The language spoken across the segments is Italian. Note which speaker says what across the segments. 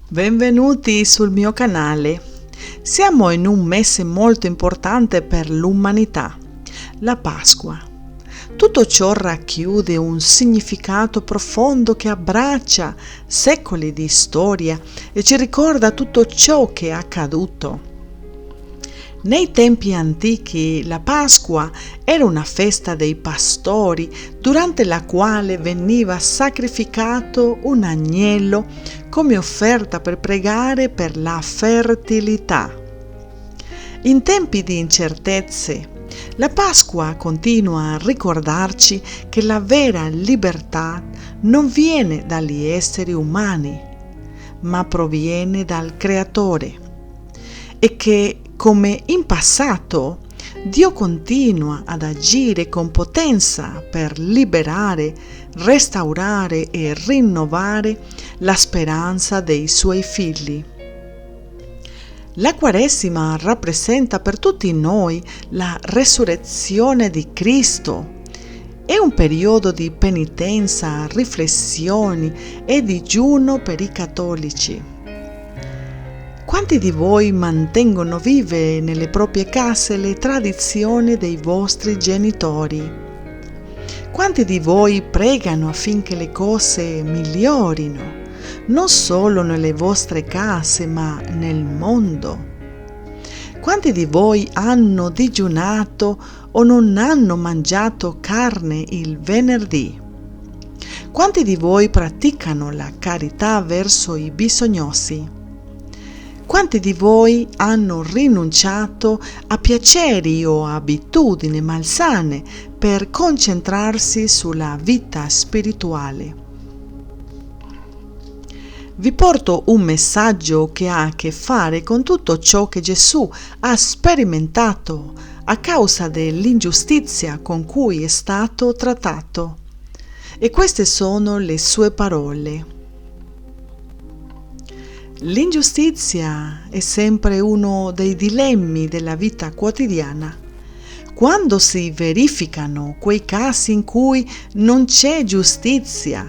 Speaker 1: Benvenuti sul mio canale. Siamo in un mese molto importante per l'umanità, la Pasqua. Tutto ciò racchiude un significato profondo che abbraccia secoli di storia e ci ricorda tutto ciò che è accaduto. Nei tempi antichi la Pasqua era una festa dei pastori durante la quale veniva sacrificato un agnello come offerta per pregare per la fertilità. In tempi di incertezze, la Pasqua continua a ricordarci che la vera libertà non viene dagli esseri umani, ma proviene dal Creatore e che, come in passato, Dio continua ad agire con potenza per liberare, restaurare e rinnovare la speranza dei suoi figli. La Quaresima rappresenta per tutti noi la resurrezione di Cristo. È un periodo di penitenza, riflessioni e digiuno per i cattolici. Quanti di voi mantengono vive nelle proprie case le tradizioni dei vostri genitori? Quanti di voi pregano affinché le cose migliorino, non solo nelle vostre case, ma nel mondo? Quanti di voi hanno digiunato o non hanno mangiato carne il venerdì? Quanti di voi praticano la carità verso i bisognosi? Quanti di voi hanno rinunciato a piaceri o abitudini malsane per concentrarsi sulla vita spirituale? Vi porto un messaggio che ha a che fare con tutto ciò che Gesù ha sperimentato a causa dell'ingiustizia con cui è stato trattato. E queste sono le sue parole. L'ingiustizia è sempre uno dei dilemmi della vita quotidiana. Quando si verificano quei casi in cui non c'è giustizia,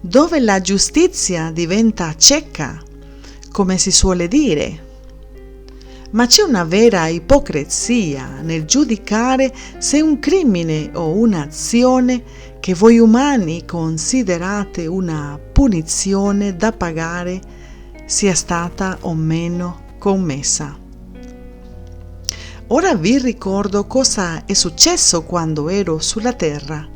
Speaker 1: dove la giustizia diventa cieca, come si suole dire, ma c'è una vera ipocrisia nel giudicare se un crimine o un'azione che voi umani considerate una punizione da pagare sia stata o meno commessa. Ora vi ricordo cosa è successo quando ero sulla terra.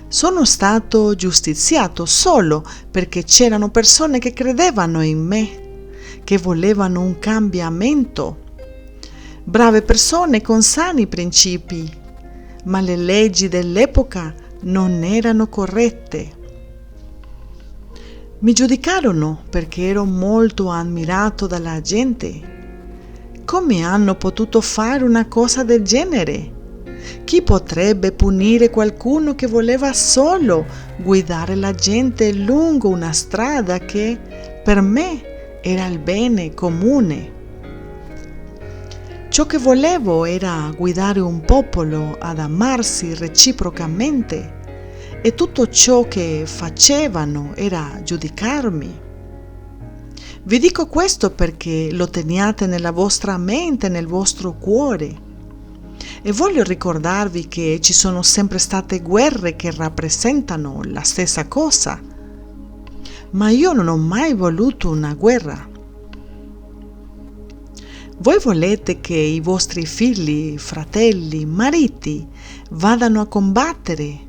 Speaker 1: Sono stato giustiziato solo perché c'erano persone che credevano in me, che volevano un cambiamento. Brave persone con sani principi, ma le leggi dell'epoca non erano corrette. Mi giudicarono perché ero molto ammirato dalla gente. Come hanno potuto fare una cosa del genere? Chi potrebbe punire qualcuno che voleva solo guidare la gente lungo una strada che per me era il bene comune? Ciò che volevo era guidare un popolo ad amarsi reciprocamente. E tutto ciò che facevano era giudicarmi. Vi dico questo perché lo teniate nella vostra mente, nel vostro cuore. E voglio ricordarvi che ci sono sempre state guerre che rappresentano la stessa cosa. Ma io non ho mai voluto una guerra. Voi volete che i vostri figli, fratelli, mariti vadano a combattere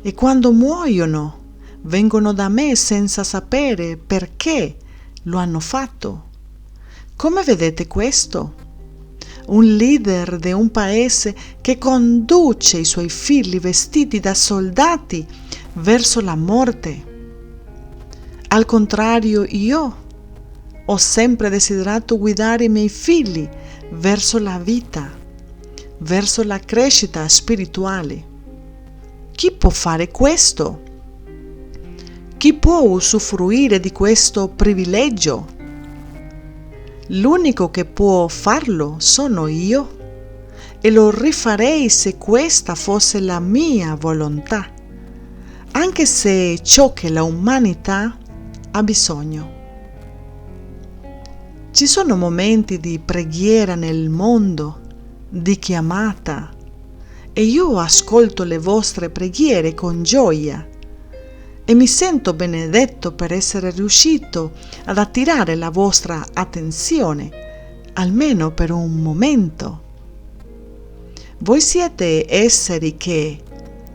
Speaker 1: e quando muoiono vengono da me senza sapere perché lo hanno fatto. Come vedete questo? Un leader di un paese che conduce i suoi figli vestiti da soldati verso la morte. Al contrario, io ho sempre desiderato guidare i miei figli verso la vita, verso la crescita spirituale. Chi può fare questo? Chi può usufruire di questo privilegio? L'unico che può farlo sono io e lo rifarei se questa fosse la mia volontà, anche se è ciò che la umanità ha bisogno. Ci sono momenti di preghiera nel mondo, di chiamata, e io ascolto le vostre preghiere con gioia e mi sento benedetto per essere riuscito ad attirare la vostra attenzione, almeno per un momento. Voi siete esseri che,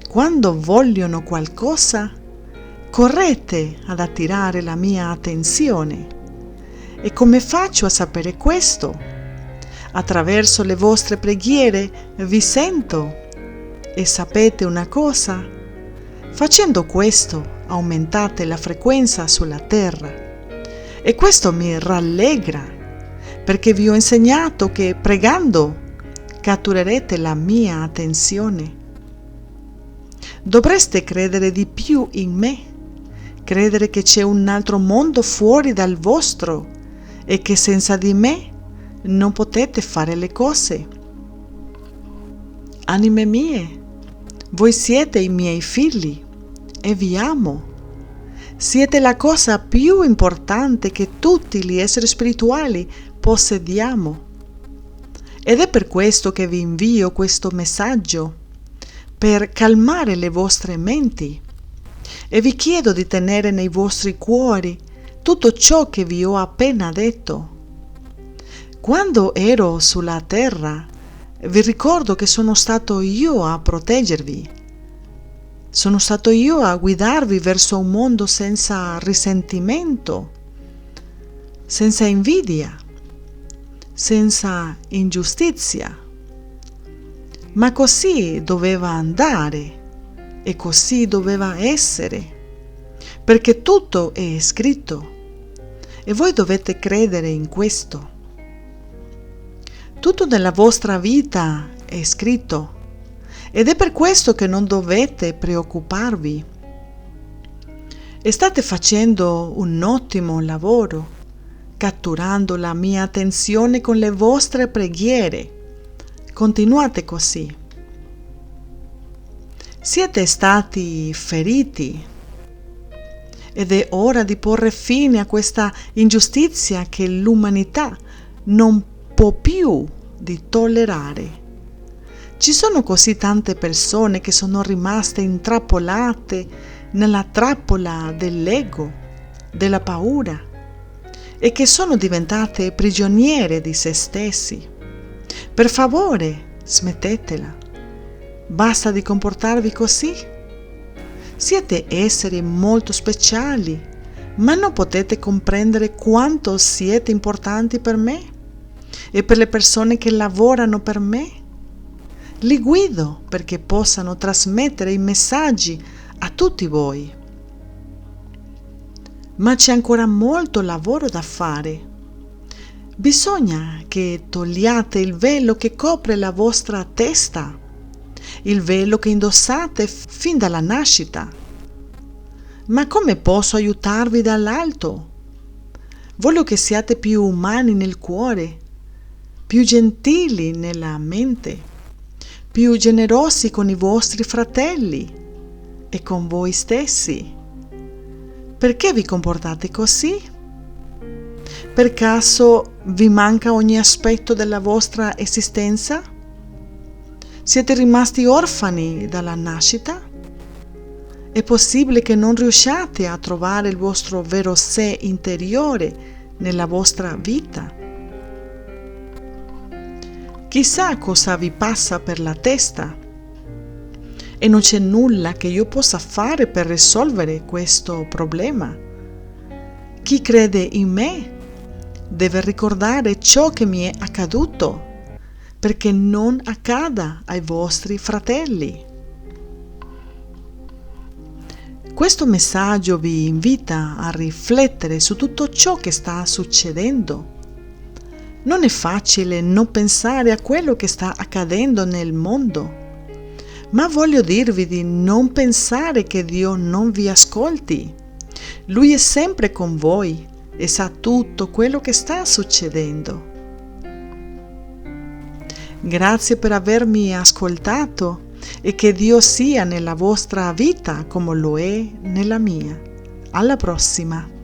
Speaker 1: quando vogliono qualcosa, correte ad attirare la mia attenzione. E come faccio a sapere questo? Attraverso le vostre preghiere vi sento. E sapete una cosa? Facendo questo aumentate la frequenza sulla terra. E questo mi rallegra, perché vi ho insegnato che pregando catturerete la mia attenzione. Dovreste credere di più in me, credere che c'è un altro mondo fuori dal vostro e che senza di me non potete fare le cose. Anime mie, voi siete i miei figli e vi amo. Siete la cosa più importante che tutti gli esseri spirituali possediamo. Ed è per questo che vi invio questo messaggio, per calmare le vostre menti. E vi chiedo di tenere nei vostri cuori tutto ciò che vi ho appena detto. Quando ero sulla terra, vi ricordo che sono stato io a proteggervi. Sono stato io a guidarvi verso un mondo senza risentimento, senza invidia, senza ingiustizia. Ma così doveva andare e così doveva essere, perché tutto è scritto e voi dovete credere in questo. Tutto nella vostra vita è scritto ed è per questo che non dovete preoccuparvi. E state facendo un ottimo lavoro, catturando la mia attenzione con le vostre preghiere. Continuate così. Siete stati feriti ed è ora di porre fine a questa ingiustizia che l'umanità non può più di tollerare. Ci sono così tante persone che sono rimaste intrappolate nella trappola dell'ego, della paura e che sono diventate prigioniere di se stessi. Per favore, smettetela. Basta di comportarvi così. Siete esseri molto speciali, ma non potete comprendere quanto siete importanti per me e per le persone che lavorano per me. Li guido perché possano trasmettere i messaggi a tutti voi. Ma c'è ancora molto lavoro da fare. Bisogna che togliate il velo che copre la vostra testa, il velo che indossate fin dalla nascita. Ma come posso aiutarvi dall'alto? Voglio che siate più umani nel cuore, più gentili nella mente, più generosi con i vostri fratelli e con voi stessi. Perché vi comportate così? Per caso vi manca ogni aspetto della vostra esistenza? Siete rimasti orfani dalla nascita? È possibile che non riusciate a trovare il vostro vero sé interiore nella vostra vita? Chissà cosa vi passa per la testa e non c'è nulla che io possa fare per risolvere questo problema. Chi crede in me deve ricordare ciò che mi è accaduto perché non accada ai vostri fratelli. Questo messaggio vi invita a riflettere su tutto ciò che sta succedendo. Non è facile non pensare a quello che sta accadendo nel mondo, ma voglio dirvi di non pensare che Dio non vi ascolti. Lui è sempre con voi e sa tutto quello che sta succedendo. Grazie per avermi ascoltato e che Dio sia nella vostra vita come lo è nella mia. Alla prossima!